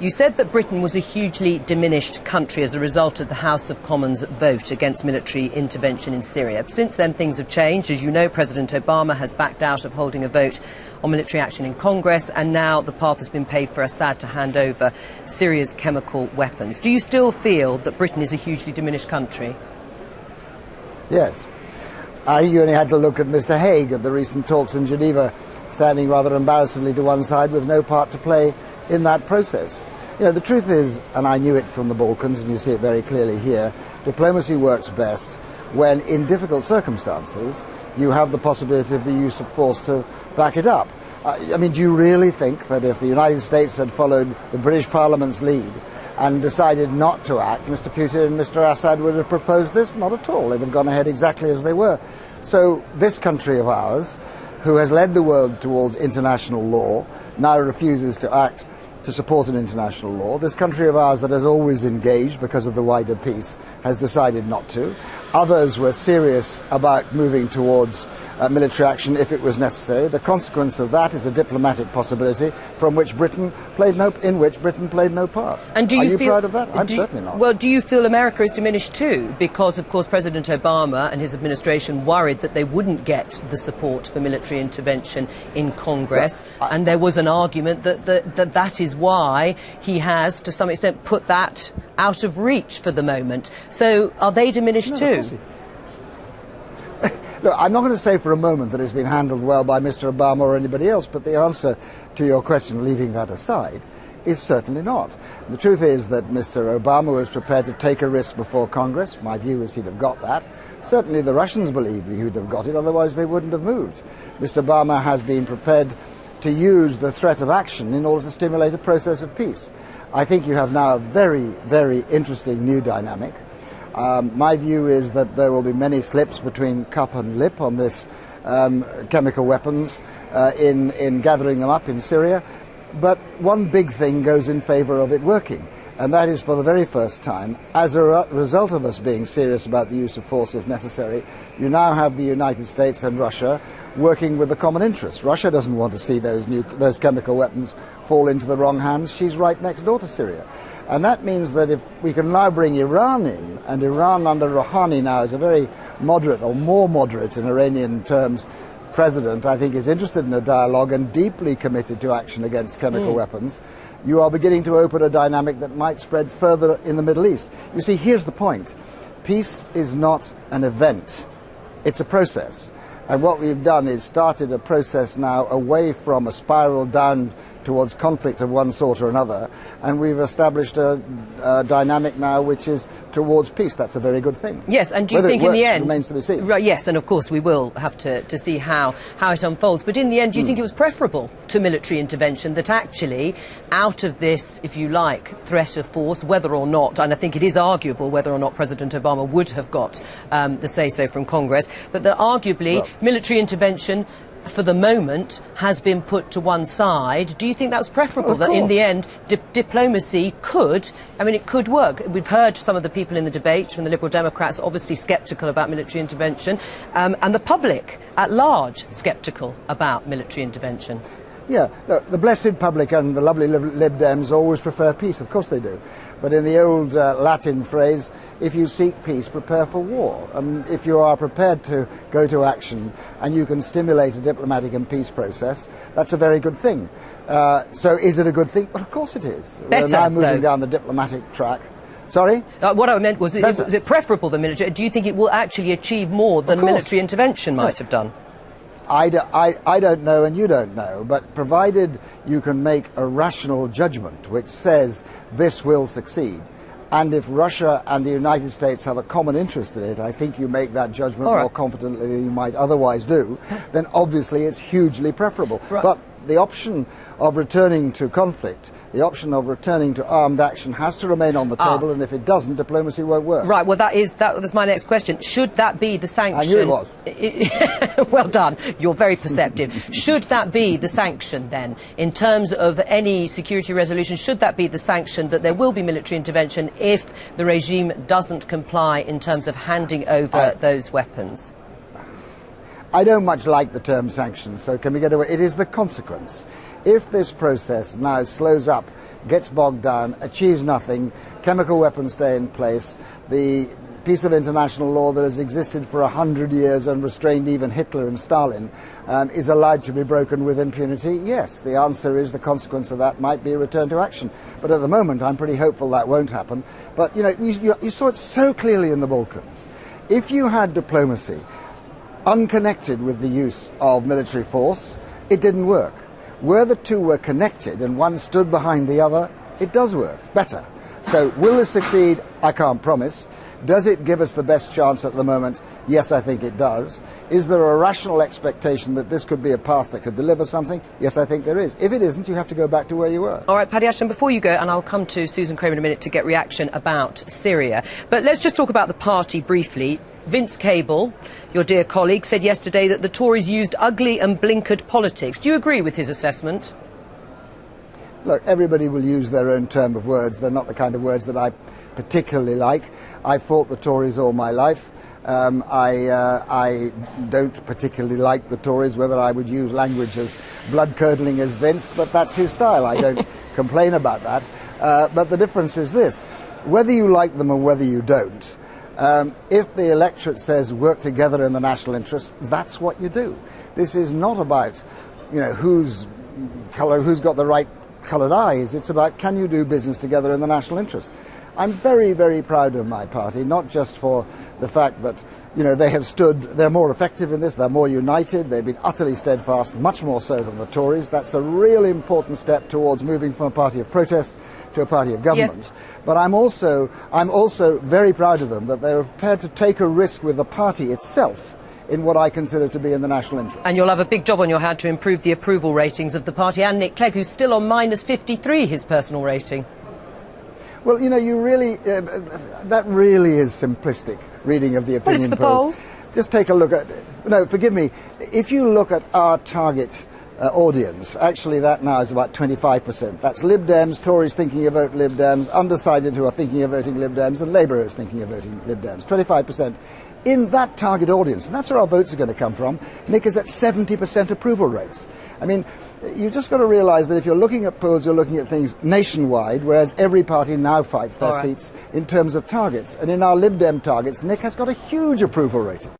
You said that Britain was a hugely diminished country as a result of the House of Commons vote against military intervention in Syria. Since then, things have changed. As you know, President Obama has backed out of holding a vote on military action in Congress, and now the path has been paved for Assad to hand over Syria's chemical weapons. Do you still feel that Britain is a hugely diminished country? Yes. I think you only had to look at Mr. Hague at the recent talks in Geneva, standing rather embarrassedly to one side with no part to play in that process. You know, the truth is, and I knew it from the Balkans, and you see it very clearly here, diplomacy works best when, in difficult circumstances, you have the possibility of the use of force to back it up. I mean, do you really think that if the United States had followed the British Parliament's lead and decided not to act, Mr. Putin and Mr. Assad would have proposed this? Not at all. They'd have gone ahead exactly as they were. So this country of ours, who has led the world towards international law, now refuses to act to support an international law. This country of ours that has always engaged because of the wider peace has decided not to. Others were serious about moving towards military action if it was necessary. The consequence of that is a diplomatic possibility in which Britain played no part. And do you Are you feel, proud of that? I'm certainly not. Well, do you feel America is diminished too? Because, of course, President Obama and his administration worried that they wouldn't get the support for military intervention in Congress. And there was an argument that is why he has, to some extent, put that out of reach for the moment. So are they diminished too? Look, I'm not going to say for a moment that it's been handled well by Mr. Obama or anybody else, but the answer to your question, leaving that aside, is certainly not. The truth is that Mr. Obama was prepared to take a risk before Congress. My view is he'd have got that. Certainly the Russians believe he would have got it, otherwise they wouldn't have moved. Mr. Obama has been prepared to use the threat of action in order to stimulate a process of peace. I think you have now a very, very interesting new dynamic. My view is that there will be many slips between cup and lip on this chemical weapons in gathering them up in Syria. But one big thing goes in favour of it working, and that is for the very first time, as a result of us being serious about the use of force if necessary, you now have the United States and Russia working with a common interest. Russia doesn't want to see those chemical weapons fall into the wrong hands. She's right next door to Syria. And that means that if we can now bring Iran in, and Iran under Rouhani now is a very moderate, or more moderate in Iranian terms, president, I think is interested in a dialogue and deeply committed to action against chemical weapons, you are beginning to open a dynamic that might spread further in the Middle East. You see, here's the point. Peace is not an event. It's a process. And what we've done is started a process now away from a spiral down towards conflict of one sort or another, and we've established a dynamic now which is towards peace. That's a very good thing. Yes, and do you Whether think it works, in the end... remains to be seen. Right, yes, and of course we will have to see how it unfolds. But in the end, do you think it was preferable to military intervention that actually, out of this, if you like, threat of force, whether or not, and I think it is arguable whether or not President Obama would have got the say-so from Congress, but that arguably military intervention for the moment has been put to one side. Do you think that was preferable, that in the end diplomacy could, I mean, it could work? We've heard some of the people in the debate from the Liberal Democrats obviously sceptical about military intervention, and the public at large sceptical about military intervention. Yeah, look, the blessed public and the lovely Lib Dems always prefer peace, of course they do. But in the old Latin phrase, if you seek peace, prepare for war. If you are prepared to go to action and you can stimulate a diplomatic and peace process, that's a very good thing. So is it a good thing? Well, of course it is. Better, we're now moving though. down the diplomatic track. Sorry? What I meant was it preferable than military? Do you think it will actually achieve more than military intervention might have done? I don't know and you don't know, but provided you can make a rational judgment which says this will succeed, and if Russia and the United States have a common interest in it, I think you make that judgment more confidently than you might otherwise do, then obviously it's hugely preferable. Right. But the option of returning to conflict, the option of returning to armed action has to remain on the table, and if it doesn't, diplomacy won't work. Right, well, that was my next question. Should that be the sanction? I knew it was. Well done. You're very perceptive. Should that be the sanction, then, in terms of any security resolution, should that be the sanction that there will be military intervention if the regime doesn't comply in terms of handing over those weapons? I don't much like the term sanctions, so can we get away? It is the consequence. If this process now slows up, gets bogged down, achieves nothing, chemical weapons stay in place, the piece of international law that has existed for 100 years and restrained even Hitler and Stalin is allowed to be broken with impunity, yes, the answer is the consequence of that might be a return to action. But at the moment, I'm pretty hopeful that won't happen. But, you know, you saw it so clearly in the Balkans. If you had diplomacy unconnected with the use of military force, it didn't work. Where the two were connected and one stood behind the other, it does work better. So will this succeed? I can't promise. Does it give us the best chance at the moment? Yes, I think it does. Is there a rational expectation that this could be a path that could deliver something? Yes, I think there is. If it isn't, you have to go back to where you were. All right, Paddy Ashdown, before you go, and I'll come to Susan Cramer in a minute to get reaction about Syria, but let's just talk about the party briefly. Vince Cable, your dear colleague, said yesterday that the Tories used ugly and blinkered politics. Do you agree with his assessment? Look, everybody will use their own term of words. They're not the kind of words that I particularly like. I fought the Tories all my life. I don't particularly like the Tories, whether I would use language as blood-curdling as Vince, but that's his style. I don't complain about that. But the difference is this. Whether you like them or whether you don't, if the electorate says work together in the national interest, that's what you do. This is not about, you know, who's got the right coloured eyes. It's about, can you do business together in the national interest? I'm very, very proud of my party, not just for the fact that, you know, they're more effective in this, they're more united, they've been utterly steadfast, much more so than the Tories. That's a really important step towards moving from a party of protest to a party of government. Yes. But I'm also very proud of them that they're prepared to take a risk with the party itself in what I consider to be in the national interest. And you'll have a big job on your hand to improve the approval ratings of the party, and Nick Clegg, who's still on minus 53, his personal rating. Well, you know, that really is simplistic reading of the opinion polls. But it's the polls. Just take a look at, no, forgive me, if you look at our target audience, actually that now is about 25%. That's Lib Dems, Tories thinking of vote Lib Dems, undecided who are thinking of voting Lib Dems, and Labourers thinking of voting Lib Dems. 25%. In that target audience, and that's where our votes are going to come from, Nick is at 70% approval rates. I mean, you've just got to realise that if you're looking at polls, you're looking at things nationwide, whereas every party now fights their seats in terms of targets. And in our Lib Dem targets, Nick has got a huge approval rating.